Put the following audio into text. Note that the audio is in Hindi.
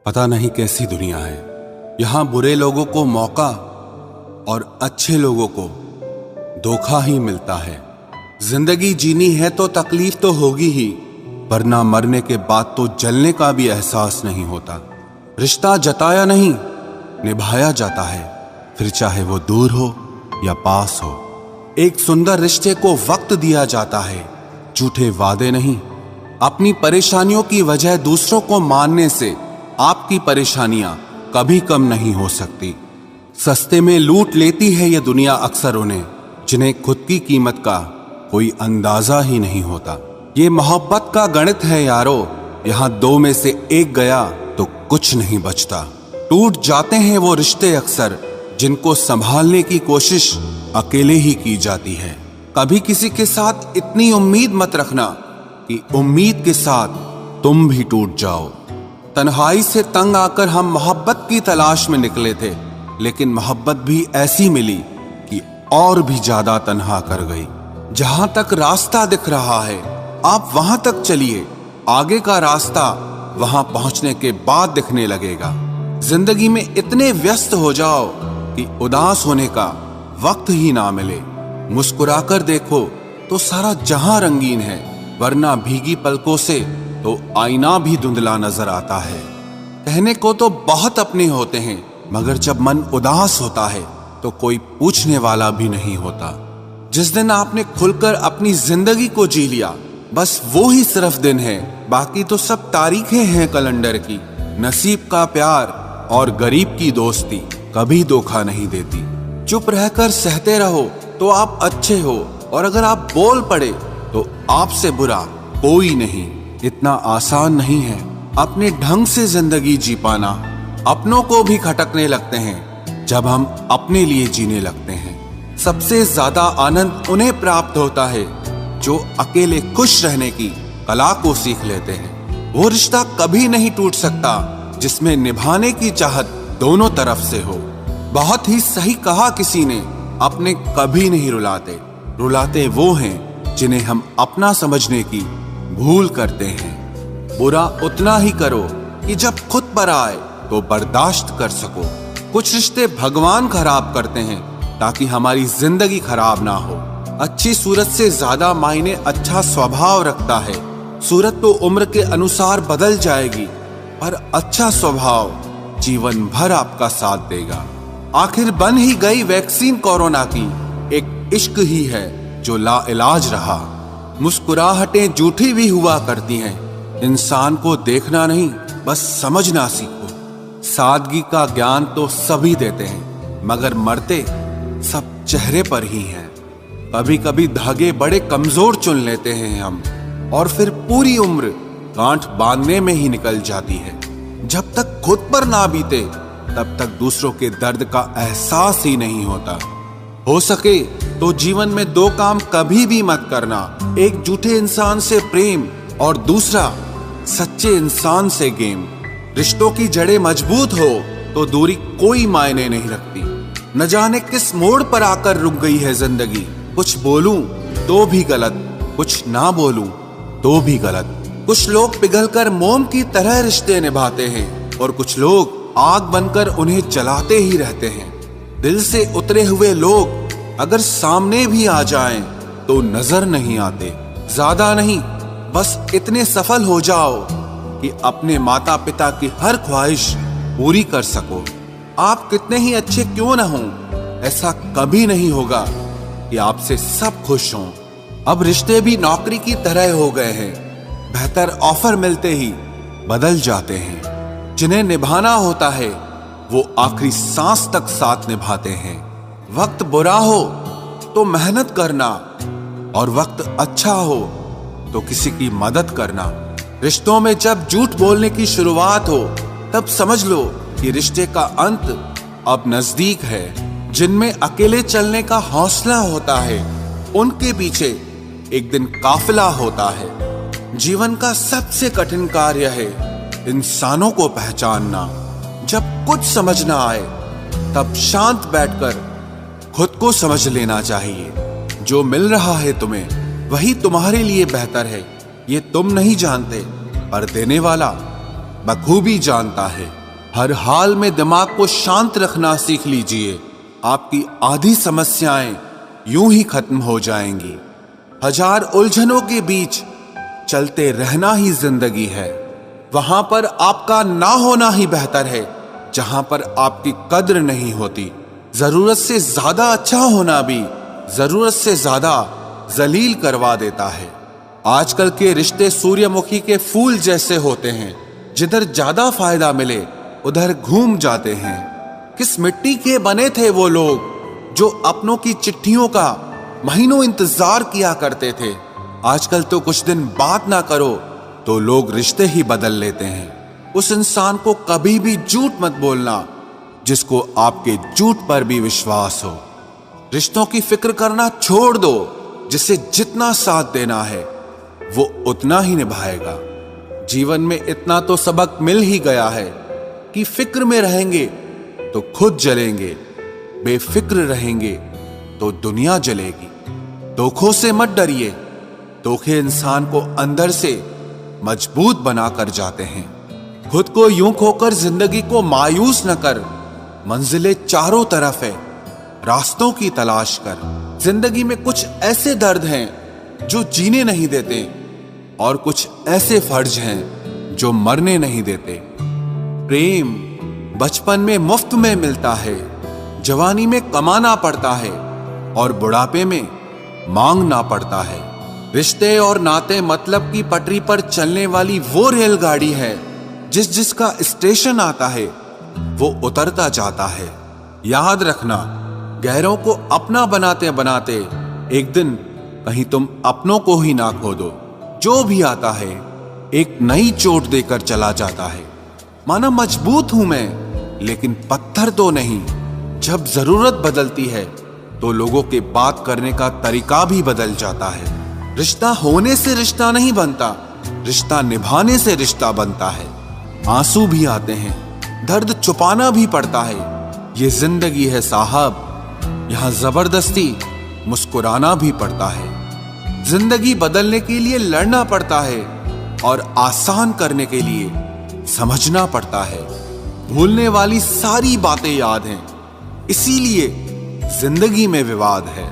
पता नहीं कैसी दुनिया है। यहाँ बुरे लोगों को मौका और अच्छे लोगों को धोखा ही मिलता है। जिंदगी जीनी है तो तकलीफ तो होगी ही, वरना मरने के बाद तो जलने का भी एहसास नहीं होता। रिश्ता जताया नहीं, निभाया जाता है, फिर चाहे वो दूर हो या पास हो। एक सुंदर रिश्ते को वक्त दिया जाता है, झूठे वादे नहीं। अपनी परेशानियों की वजह दूसरों को मानने से आपकी परेशानियां कभी कम नहीं हो सकती। सस्ते में लूट लेती है ये दुनिया अक्सर उन्हें, जिन्हें खुद की कीमत का कोई अंदाजा ही नहीं होता। ये मोहब्बत का गणित है यारो, यहाँ दो में से एक गया तो कुछ नहीं बचता। टूट जाते हैं वो रिश्ते अक्सर, जिनको संभालने की कोशिश अकेले ही की जाती है। कभी किसी के साथ इतनी उम्मीद मत रखना कि उम्मीद के साथ तुम भी टूट जाओ। तन्हाई से तंग आकर हम मोहब्बत की तलाश में निकले थे, लेकिन मोहब्बत भी ऐसी मिली कि और भी ज्यादा तन्हा कर गई। जहां तक रास्ता दिख रहा है आप वहां तक चलिए, आगे का रास्ता वहां पहुंचने के बाद दिखने लगेगा। जिंदगी में इतने व्यस्त हो जाओ कि उदास होने का वक्त ही ना मिले। मुस्कुराकर देखो तो सारा जहां रंगीन है, वरना भीगी पलकों से तो आईना भी धुंधला नजर आता है। कहने को तो बहुत अपने होते हैं, मगर जब मन उदास होता है तो कोई पूछने वाला भी नहीं होता। जिस दिन आपने खुलकर अपनी जिंदगी को जी लिया, बस वो ही सिर्फ दिन है, बाकी तो सब तारीखें हैं कैलेंडर की। नसीब का प्यार और गरीब की दोस्ती कभी धोखा नहीं देती। चुप रहकर सहते रहो तो आप अच्छे हो, और अगर आप बोल पड़े तो आपसे बुरा कोई नहीं। इतना आसान नहीं है अपने ढंग से जिंदगी जी पाना। अपनों को भी खटकने लगते हैं जब हम अपने लिए जीने लगते हैं। सबसे ज्यादा आनंद उन्हें प्राप्त होता है जो अकेले खुश रहने की कला को सीख लेते हैं। वो रिश्ता कभी नहीं टूट सकता जिसमें निभाने की चाहत दोनों तरफ से हो। बहुत ही सही कहा किसी ने, अपने कभी नहीं रुलाते, रुलाते वो हैं जिन्हें हम अपना समझने की भूल करते हैं। बुरा उतना ही करो कि जब खुद पर आए तो बर्दाश्त कर सको। कुछ रिश्ते भगवान खराब करते हैं ताकि हमारी जिंदगी खराब ना हो। अच्छी सूरत से ज्यादा मायने अच्छा स्वभाव रखता है। सूरत तो उम्र के अनुसार बदल जाएगी, पर अच्छा स्वभाव जीवन भर आपका साथ देगा। आखिर बन ही गई वैक्सीन कोरोना की, एक इश्क ही है जो लाइलाज रहा। मुस्कुराहटें झूठी भी हुआ करती हैं, इंसान को देखना नहीं बस समझना सीखो। सादगी का ज्ञान तो सभी देते हैं, मगर मरते सब चेहरे पर ही हैं। कभी कभी धागे बड़े कमजोर चुन लेते हैं हम, और फिर पूरी उम्र गांठ बांधने में ही निकल जाती है। जब तक खुद पर ना बीते तब तक दूसरों के दर्द का एहसास ही नहीं होता। हो सके तो जीवन में दो काम कभी भी मत करना, एक झूठे इंसान से प्रेम और दूसरा सच्चे इंसान से गेम। रिश्तों की जड़ें मजबूत हो तो दूरी कोई मायने नहीं रखती। न जाने किस मोड़ पर आकर रुक गई है जिंदगी। कुछ बोलूं तो भी गलत, कुछ ना बोलूं तो भी गलत। कुछ लोग पिघलकर मोम की तरह रिश्ते निभाते हैं, और कुछ लोग आग बनकर उन्हें जलाते ही रहते हैं। दिल से उतरे हुए लोग अगर सामने भी आ जाएं तो नजर नहीं आते। ज्यादा नहीं, बस इतने सफल हो जाओ कि अपने माता पिता की हर ख्वाहिश पूरी कर सको। आप कितने ही अच्छे क्यों न हों, ऐसा कभी नहीं होगा कि आपसे सब खुश हों। अब रिश्ते भी नौकरी की तरह हो गए हैं, बेहतर ऑफर मिलते ही बदल जाते हैं। जिन्हें निभाना होता है वो आखिरी सांस तक साथ निभाते हैं। वक्त बुरा हो तो मेहनत करना, और वक्त अच्छा हो तो किसी की मदद करना। रिश्तों में जब झूठ बोलने की शुरुआत हो तब समझ लो कि रिश्ते का अंत अब नजदीक है। जिनमें अकेले चलने का हौसला होता है उनके पीछे एक दिन काफिला होता है। जीवन का सबसे कठिन कार्य है इंसानों को पहचानना। जब कुछ समझ ना आए तब शांत बैठकर खुद को समझ लेना चाहिए। जो मिल रहा है तुम्हें वही तुम्हारे लिए बेहतर है, ये तुम नहीं जानते, पर देने वाला बखूबी जानता है। हर हाल में दिमाग को शांत रखना सीख लीजिए। आपकी आधी समस्याएं यूं ही खत्म हो जाएंगी। हजार उलझनों के बीच चलते रहना ही जिंदगी है। वहां पर आपका ना होना ही बेहतर है जहां पर आपकी कद्र नहीं होती। जरूरत से ज्यादा अच्छा होना भी जरूरत से ज्यादा जलील करवा देता है। आजकल के रिश्ते सूर्यमुखी के फूल जैसे होते हैं, जिधर ज्यादा फायदा मिले उधर घूम जाते हैं। किस मिट्टी के बने थे वो लोग जो अपनों की चिट्ठियों का महीनों इंतजार किया करते थे। आजकल तो कुछ दिन बात ना करो तो लोग रिश्ते ही बदल लेते हैं। उस इंसान को कभी भी झूठ मत बोलना जिसको आपके झूठ पर भी विश्वास हो। रिश्तों की फिक्र करना छोड़ दो। जिसे जितना साथ देना है वो उतना ही निभाएगा। जीवन में इतना तो सबक मिल ही गया है कि फिक्र में रहेंगे तो खुद जलेंगे, बेफिक्र रहेंगे तो दुनिया जलेगी। धोखों से मत डरिए। धोखे इंसान को अंदर से मजबूत बनाकर जाते हैं। खुद को यूं खोकर जिंदगी को मायूस न कर। मंजिलें चारों तरफ है, रास्तों की तलाश कर। जिंदगी में कुछ ऐसे दर्द हैं जो जीने नहीं देते और कुछ ऐसे फर्ज हैं जो मरने नहीं देते। प्रेम बचपन में मुफ्त में मिलता है, जवानी में कमाना पड़ता है और बुढ़ापे में मांगना पड़ता है। रिश्ते और नाते मतलब की पटरी पर चलने वाली वो रेलगाड़ी है जिसका स्टेशन आता है वो उतरता जाता है। याद रखना, गैरों को अपना बनाते बनाते एक दिन कहीं तुम अपनों को ही ना खो दो। जो भी आता है एक नई चोट देकर चला जाता है। माना मजबूत हूं मैं लेकिन पत्थर तो नहीं। जब जरूरत बदलती है तो लोगों के बात करने का तरीका भी बदल जाता है। रिश्ता होने से रिश्ता नहीं बनता, रिश्ता निभाने से रिश्ता बनता है। आंसू भी आते हैं, दर्द छुपाना भी पड़ता है। ये जिंदगी है साहब, यहां जबरदस्ती मुस्कुराना भी पड़ता है। जिंदगी बदलने के लिए लड़ना पड़ता है और आसान करने के लिए समझना पड़ता है। भूलने वाली सारी बातें याद हैं, इसीलिए जिंदगी में विवाद है।